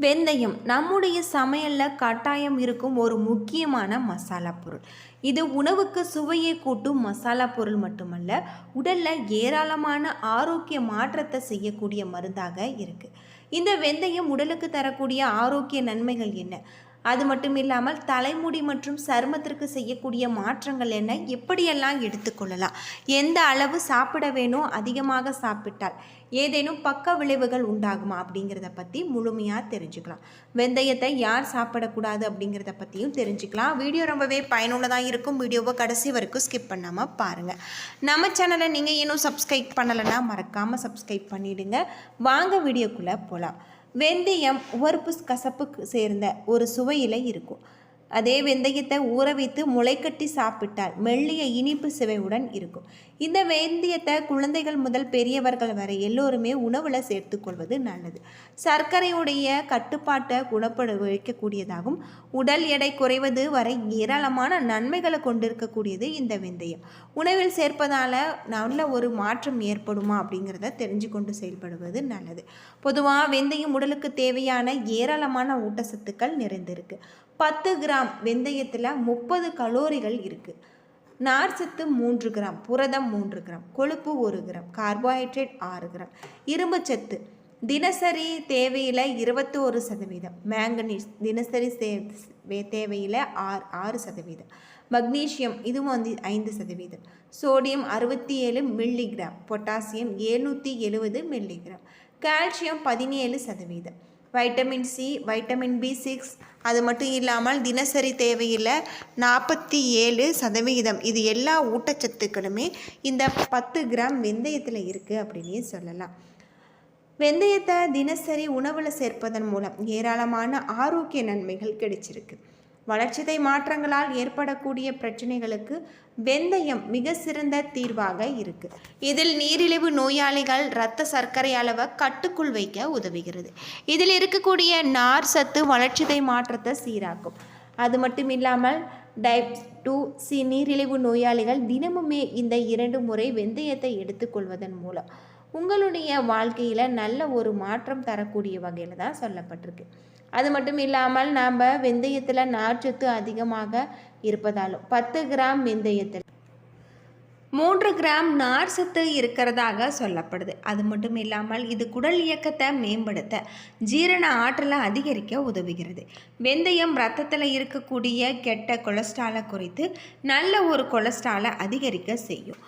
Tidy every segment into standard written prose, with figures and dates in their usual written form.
வெந்தயம் நம்முடைய சமையலில் கட்டாயம் இருக்கும் ஒரு முக்கியமான மசாலா பொருள். இது உணவுக்கு சுவையை கூட்டும் மசாலா பொருள் மட்டுமல்ல, உடலில் ஏராளமான ஆரோக்கிய மாற்றத்தை செய்யக்கூடிய மருந்தாக இருக்குது. இந்த வெந்தயம் உடலுக்கு தரக்கூடிய ஆரோக்கிய நன்மைகள் என்ன? அது மட்டும் இல்லாமல் தலைமுடி மற்றும் சருமத்திற்கு செய்யக்கூடிய மாற்றங்கள் என்ன, எப்படியெல்லாம் எடுத்துக்கொள்ளலாம், எந்த அளவு சாப்பிட வேணும், அதிகமாக சாப்பிட்டால் ஏதேனும் பக்க விளைவுகள் உண்டாகுமா அப்படிங்கிறத பற்றி முழுமையாக தெரிஞ்சுக்கலாம். வெந்தயத்தை யார் சாப்பிடக்கூடாது அப்படிங்கிறத பற்றியும் தெரிஞ்சுக்கலாம். வீடியோ ரொம்பவே பயனுள்ளதாக இருக்கும். வீடியோவை கடைசி வரைக்கும் ஸ்கிப் பண்ணாமல் பாருங்கள். நம்ம சேனலை நீங்கள் இன்னும் சப்ஸ்கிரைப் பண்ணலைன்னா மறக்காமல் சப்ஸ்கிரைப் பண்ணிவிடுங்க. வாங்க வீடியோக்குள்ளே போகலாம். வெந்தயம் உவர்ப்பு கசப்புக்கு சேர்ந்த ஒரு சுவையில் இருக்கும். அதே வெந்தயத்தை ஊற வைத்து முளைக்கட்டி சாப்பிட்டால் மெல்லிய இனிப்பு சுவையுடன் இருக்கும். இந்த வெந்தயத்தை குழந்தைகள் முதல் பெரியவர்கள் வரை எல்லோருமே உணவில் சேர்த்துக்கொள்வது நல்லது. சர்க்கரையுடைய கட்டுப்பாட்டை குணப்படுத்தக்கூடியதாகவும் உடல் எடை குறைவது வரை ஏராளமான நன்மைகளை கொண்டிருக்கக்கூடியது இந்த வெந்தயம். உணவில் சேர்ப்பதால் நல்ல ஒரு மாற்றம் ஏற்படுமா அப்படிங்கிறத தெரிஞ்சு கொண்டு செயல்படுவது நல்லது. பொதுவாக வெந்தயம் உடலுக்கு தேவையான ஏராளமான ஊட்டச்சத்துக்கள் நிறைந்திருக்கு. 10 கிராம் வெந்தயத்தில் 30 கலோரிகள் இருக்குது. நார்ச்சத்து 3 கிராம், புரதம் 3 கிராம், கொழுப்பு 1 கிராம், கார்போஹைட்ரேட் 6 கிராம், இரும்புச்சத்து தினசரி தேவையில் 21%, மேங்கனீஸ் தினசரி தேவையில் 6%, மக்னீசியம் இதுவும் 5%, sodium 67 milligram, potassium 770 milligram, calcium 17%, vitamin C, vitamin B6 அது மட்டும் இல்லாமல் தினசரி தேவையில் 47%. இது எல்லா ஊட்டச்சத்துக்களுமே இந்த 10 கிராம் வெந்தயத்தில் இருக்குது அப்படின்னே சொல்லலாம். வெந்தயத்தை தினசரி உணவில் சேர்ப்பதன் மூலம் ஏராளமான ஆரோக்கிய நன்மைகள் கிடைச்சிருக்கு. வளர்ச்சிதை மாற்றங்களால் ஏற்படக்கூடிய பிரச்சனைகளுக்கு வெந்தயம் மிக சிறந்த தீர்வாக இருக்குது. இதில் நீரிழிவு நோயாளிகள் இரத்த சர்க்கரை அளவை கட்டுக்குள் வைக்க உதவுகிறது. இதில் இருக்கக்கூடிய நார் சத்து வளர்ச்சிதை மாற்றத்தை சீராக்கும். அது மட்டும் இல்லாமல் டைப் 2C நீரிழிவு நோயாளிகள் தினமுமே இந்த 2 முறை வெந்தயத்தை எடுத்துக்கொள்வதன் மூலம் உங்களுடைய வாழ்க்கையில் நல்ல ஒரு மாற்றம் தரக்கூடிய வகையில் தான் சொல்லப்பட்டிருக்கு. அது மட்டும் இல்லாமல் நாம் வெந்தயத்தில் நார்ச்சத்து அதிகமாக இருப்பதாலும் 10 கிராம் வெந்தயத்தில் 3 கிராம் நார்ச்சத்து இருக்கிறதாக சொல்லப்படுது. அது மட்டும் இல்லாமல் இது குடல் இயக்கத்தை மேம்படுத்த, ஜீரண ஆற்றலை அதிகரிக்க உதவுகிறது. வெந்தயம் இரத்தத்தில் இருக்கக்கூடிய கெட்ட கொலஸ்ட்ராலை குறைத்து நல்ல ஒரு கொலஸ்ட்ராலை அதிகரிக்க செய்யும்.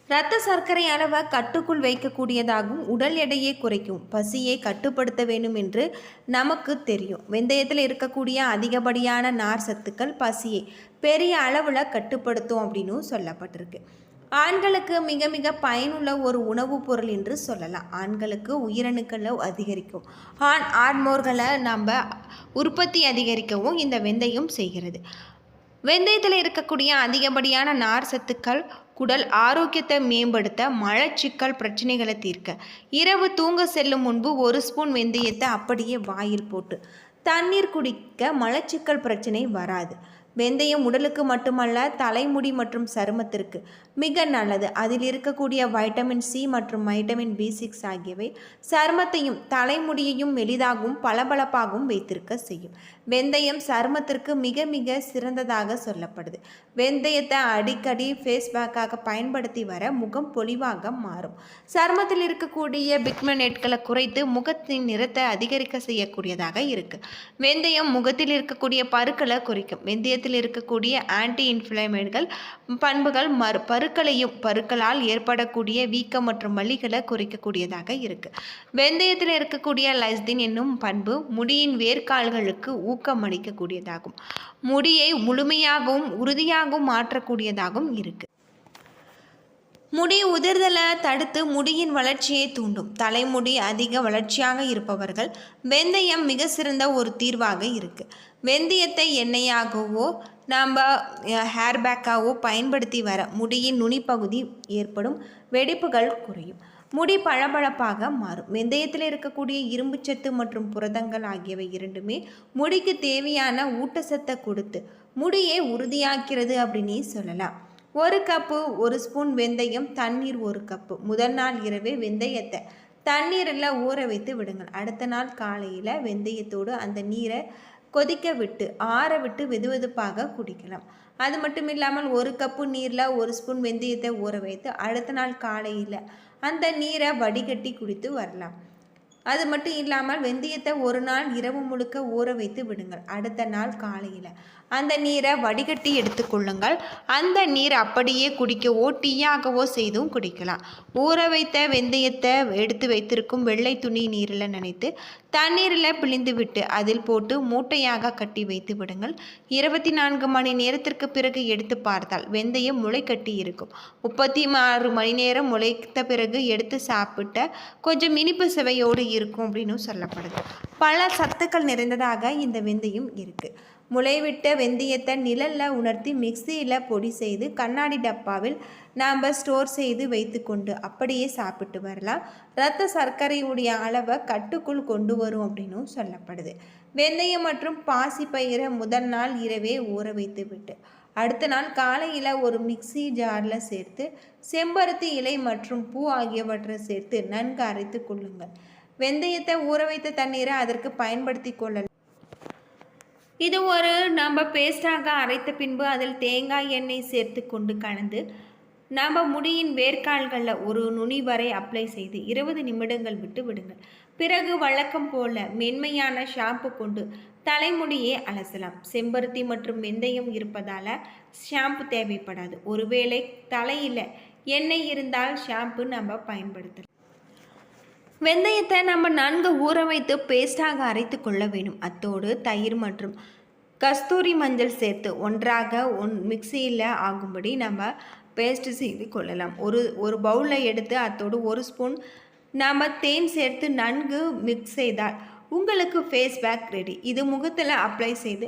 இரத்த சர்க்கரை அளவை கட்டுக்குள் வைக்கக்கூடியதாகவும் உடல் எடையை குறைக்கும். பசியை கட்டுப்படுத்த வேண்டும் என்று நமக்கு தெரியும். வெந்தயத்தில் இருக்கக்கூடிய அதிகப்படியான நார் சத்துக்கள் பசியை பெரிய அளவில் கட்டுப்படுத்தும் அப்படின்னு சொல்லப்பட்டிருக்கு. ஆண்களுக்கு மிக மிக பயனுள்ள ஒரு உணவுப் பொருள் என்று சொல்லலாம். ஆண்களுக்கு உயிரணுக்களை அதிகரிக்கும், ஆண் ஹார்மோன்களை நம்ம உற்பத்தி அதிகரிக்கவும் இந்த வெந்தயம் செய்கிறது. வெந்தயத்தில் இருக்கக்கூடிய அதிகப்படியான நார் சத்துக்கள் குடல் ஆரோக்கியத்தை மேம்படுத்த, மலச்சிக்கல் பிரச்சனைகளை தீர்க்க, இரவு தூங்க செல்லும் முன்பு 1 ஸ்பூன் வெந்தயத்தை அப்படியே வாயில் போட்டு தண்ணீர் குடிக்க மலச்சிக்கல் பிரச்சனை வராது. வெந்தயம் உடலுக்கு மட்டுமல்ல, தலைமுடி மற்றும் சருமத்திற்கு மிக நல்லது. அதில் இருக்கக்கூடிய வைட்டமின் சி மற்றும் வைட்டமின் B6 ஆகியவை சருமத்தையும் தலைமுடியையும் எளிதாகவும் பளபளப்பாகவும் வைத்திருக்க செய்யும். வெந்தயம் சருமத்திற்கு மிக மிக சிறந்ததாக சொல்லப்படுது. வெந்தயத்தை அடிக்கடி ஃபேஸ் பேக்காக பயன்படுத்தி வர முகம் பொலிவாக மாறும். சருமத்தில் இருக்கக்கூடிய பிக்மெண்ட்களை குறைத்து முகத்தின் நிறத்தை அதிகரிக்க செய்யக்கூடியதாக இருக்குது. வெந்தயம் முகத்தில் இருக்கக்கூடிய பருக்களை குறைக்கும். வெந்தயத்தில் இருக்கக்கூடிய ஆன்டி இன்ஃப்ளமேட்டரி பண்புகள் பருக்களால் ஏற்படக்கூடிய வீக்கம் மற்றும் வலிகளை குறைக்கக்கூடியதாக இருக்கு. வெந்தயத்தில் இருக்கக்கூடிய லைசின் என்னும் பண்பு முடியின் வேர்க்கால்களுக்கு ஊக்கம் அளிக்கக்கூடியதாகும். முடியை முழுமையாகவும் உறுதியாகவும் மாற்றக்கூடியதாகவும் இருக்கு. முடி உதிர்தலை தடுத்து முடியின் வளர்ச்சியை தூண்டும். தலைமுடி அதிக வளர்ச்சியாக இருப்பவர்கள் வெந்தயம் மிக சிறந்த ஒரு தீர்வாக இருக்குது. வெந்தயத்தை எண்ணெயாகவோ நாம் ஹேர் பேக்காகவோ பயன்படுத்தி வர முடியின் நுனிப்பகுதி ஏற்படும் வெடிப்புகள் குறையும். முடி பளபளப்பாக மாறும். வெந்தயத்தில் இருக்கக்கூடிய இரும்புச்சத்து மற்றும் புரதங்கள் ஆகியவை இரண்டுமே முடிக்கு தேவையான ஊட்டச்சத்தை கொடுத்து முடியை உறுதியாக்கிறது அப்படின்னே சொல்லலாம். 1 கப்பு 1 ஸ்பூன் வெந்தயம், தண்ணீர் 1 கப்பு. முதல் நாள் இரவே வெந்தயத்தை தண்ணீரில் ஊற வைத்து விடுங்கள். அடுத்த நாள் காலையில் வெந்தயத்தோடு அந்த நீரை கொதிக்க விட்டு ஆற விட்டு வெதுவெதுப்பாக குடிக்கலாம். அது மட்டும் இல்லாமல் 1 கப்பு நீரில் 1 ஸ்பூன் வெந்தயத்தை ஊற வைத்து அடுத்த நாள் காலையில் அந்த நீரை வடிகட்டி குடித்து வரலாம். அது மட்டும் இல்லாமல் வெந்தயத்தை ஒரு நாள் இரவு முழுக்க ஊற வைத்து விடுங்கள். அடுத்த நாள் காலையில் அந்த நீரை வடிகட்டி எடுத்துக்கொள்ளுங்கள். அந்த நீர் அப்படியே குடிக்கவோ டீயாகவோ செய்தும் குடிக்கலாம். ஊற வைத்த வெந்தயத்தை எடுத்து வைத்திருக்கும் வெள்ளை துணி நீரில் நனைத்து தண்ணீரில் பிழிந்து விட்டு அதில் போட்டு மூட்டையாக கட்டி வைத்து விடுங்கள். 24 மணி நேரத்திற்கு பிறகு எடுத்து பார்த்தால் வெந்தயம் முளை கட்டி இருக்கும். 36 மணி நேரம் முளைத்த பிறகு எடுத்து சாப்பிட்ட கொஞ்சம் இனிப்பு சுவையோடு இருக்கும் அப்படின்னு சொல்லப்படுது. பல சத்துக்கள் நிறைந்ததாக இந்த வெந்தயம் இருக்குது. முளைவிட்ட வெந்தயத்தை நிழலில் உணர்த்தி மிக்சியில் பொடி செய்து கண்ணாடி டப்பாவில் நாம் ஸ்டோர் செய்து வைத்து கொண்டு அப்படியே சாப்பிட்டு வரலாம். இரத்த சர்க்கரையுடைய அளவை கட்டுக்குள் கொண்டு வரும் அப்படின்னும் சொல்லப்படுது. வெந்தயம் மற்றும் பாசிப்பயிரை முதல் நாள் இரவே ஊற வைத்து விட்டு அடுத்த நாள் காலையில் ஒரு மிக்சி ஜாரில் சேர்த்து செம்பருத்தி இலை மற்றும் பூ ஆகியவற்றை சேர்த்து நன்கு அரைத்து கொள்ளுங்கள். வெந்தயத்தை ஊற வைத்த தண்ணீரை அதற்கு பயன்படுத்தி கொள்ளலாம். இது ஒரு நம்ம பேஸ்டாக அரைத்த பின்பு அதில் தேங்காய் எண்ணெய் சேர்த்து கொண்டு கலந்து நம்ம முடியின் வேர்க்கால்களில் ஒரு நுனி வரை அப்ளை செய்து 20 நிமிடங்கள் விட்டு விடுங்கள். பிறகு வழக்கம் போல மென்மையான ஷாம்பு கொண்டு தலைமுடியே அலசலாம். செம்பருத்தி மற்றும் வெந்தயம் இருப்பதால் ஷாம்பு தேவைப்படாது. ஒருவேளை தலையில் எண்ணெய் இருந்தால் ஷாம்பு நம்ம பயன்படுத்தலாம். வெந்தயத்தை நம்ம நன்கு ஊற வைத்து பேஸ்டாக அரைத்து கொள்ள வேண்டும். அத்தோடு தயிர் மற்றும் கஸ்தூரி மஞ்சள் சேர்த்து ஒன்றாக மிக்சியில் ஆகும்படி நம்ம பேஸ்ட் செய்து கொள்ளலாம். ஒரு பவுலில் எடுத்து அத்தோடு 1 ஸ்பூன் நம்ம தேன் சேர்த்து நன்கு மிக்ஸ் செய்தால் உங்களுக்கு ஃபேஸ் பேக் ரெடி. இது முகத்தில் அப்ளை செய்து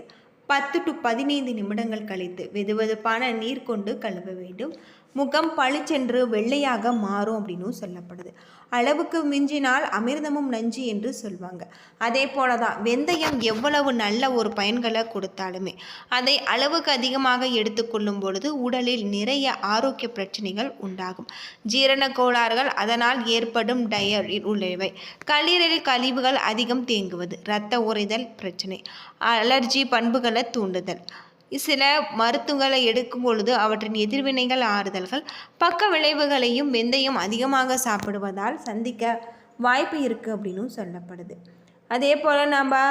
10 to 15 நிமிடங்கள் கழித்து வெதுவெதுப்பான நீர் கொண்டு கழுவ வேண்டும். முகம் பளிச்சென்று வெள்ளையாக மாறும் அப்படின்னு சொல்லப்படுது. அளவுக்கு மிஞ்சினால் அமிர்தமும் நஞ்சு என்று சொல்வாங்க. அதே போல தான் வெந்தயம் எவ்வளவு நல்ல ஒரு பயன்களை கொடுத்தாலுமே அதை அளவுக்கு அதிகமாக எடுத்துக்கொள்ளும் பொழுது உடலில் நிறைய ஆரோக்கிய பிரச்சனைகள் உண்டாகும். ஜீரண கோளாறுகள், அதனால் ஏற்படும் டயரில் உள்ளவை, கல்லீரல் கழிவுகள் அதிகம் தேங்குவது, இரத்த உறைதல் பிரச்சனை, அலர்ஜி பண்புகளை தூண்டுதல், சில மருத்துவங்களை எடுக்கும் பொழுது அவற்றின் எதிர்வினைகள் ஆறுதல்கள் பக்க விளைவுகளையும் வெந்தயம் அதிகமாக சாப்பிடுவதால் சந்திக்க வாய்ப்பு இருக்குது அப்படின்னு சொல்லப்படுது. அதே போல் நம்ம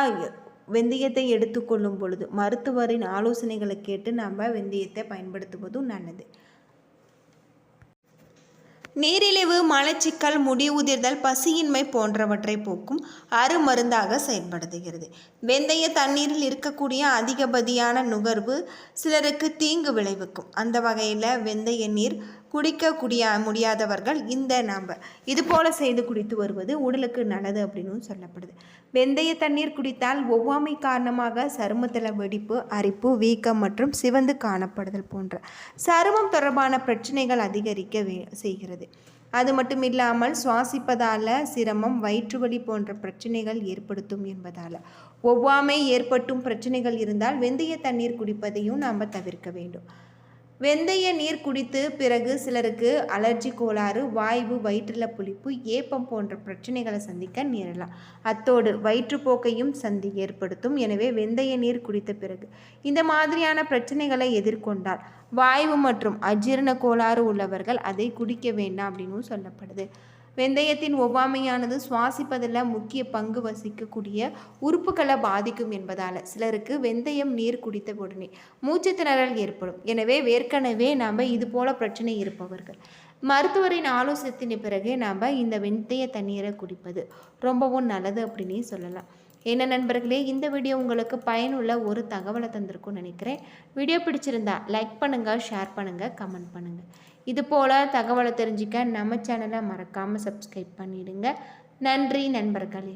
வெந்தயத்தை எடுத்துக்கொள்ளும் பொழுது மருத்துவரின் ஆலோசனைகளை கேட்டு நம்ம வெந்தயத்தை பயன்படுத்துவதும் நல்லது. நீரிழிவு, மலச்சிக்கல், முடி உதிர்தல், பசியின்மை போன்றவற்றை போக்கும் அருமருந்தாக செயல்படுத்துகிறது. வெந்தய தண்ணீரில் இருக்கக்கூடிய அதிகப்படியான நுகர்வு சிலருக்கு தீங்கு விளைவிக்கும். அந்த வகையில் வெந்தய நீர் குடிக்க முடியாதவர்கள் இது போல் செய்து குடித்து வருவது உடலுக்கு நல்லது அப்படின்னு சொல்லப்படுது. வெந்தய தண்ணீர் குடித்தால் ஒவ்வாமை காரணமாக சருமத்தில் வெடிப்பு, அரிப்பு, வீக்கம் மற்றும் சிவந்து காணப்படுதல் போன்ற சருமம் தொடர்பான பிரச்சனைகள் அதிகரிக்க செய்கிறது. அது மட்டும் இல்லாமல் சுவாசிப்பதால் சிரமம், வயிற்றுவலி போன்ற பிரச்சனைகள் ஏற்படுத்தும் என்பதால் ஒவ்வாமை ஏற்பட்டும் பிரச்சனைகள் இருந்தால் வெந்தய தண்ணீர் குடிப்பதையும் நாம் தவிர்க்க வேண்டும். வெந்தய நீர் குடித்து பிறகு சிலருக்கு அலர்ஜி கோளாறு, வாய்வு, வயிற்றில் புளிப்பு, ஏப்பம் போன்ற பிரச்சனைகளை சந்திக்க நேரலாம். அத்தோடு வயிற்றுப்போக்கையும் ஏற்படுத்தும். எனவே வெந்தய நீர் குடித்த பிறகு இந்த மாதிரியான பிரச்சனைகளை எதிர்கொண்டால் வாய்வு மற்றும் அஜீரண கோளாறு உள்ளவர்கள் அதை குடிக்க வேண்டாம் அப்படின்னு சொல்லப்படுது. வெந்தயத்தின் ஒவ்வாமையானது சுவாசிப்பதில் முக்கிய பங்கு வகிக்கக்கூடிய உறுப்புகளை பாதிக்கும் என்பதால் சிலருக்கு வெந்தயம் நீர் குடித்த உடனே மூச்சு திணறல் ஏற்படும். எனவே ஏற்கனவே நாம் இது போல பிரச்சனை இருப்பவர்கள் மருத்துவரின் ஆலோசனையின் பிறகு நாம் இந்த வெந்தய தண்ணீரை குடிப்பது ரொம்பவும் நல்லது அப்படின்னே சொல்லலாம். என்ன நண்பர்களே, இந்த வீடியோ உங்களுக்கு பயனுள்ள ஒரு தகவலை தந்திருக்கும்னு நினைக்கிறேன். வீடியோ பிடிச்சிருந்தா லைக் பண்ணுங்கள், ஷேர் பண்ணுங்கள், கமெண்ட் பண்ணுங்கள். இது போல் தகவலை தெரிஞ்சுக்க நம்ம சேனலை மறக்காமல் சப்ஸ்கிரைப் பண்ணிவிடுங்க. நன்றி நண்பர்களே.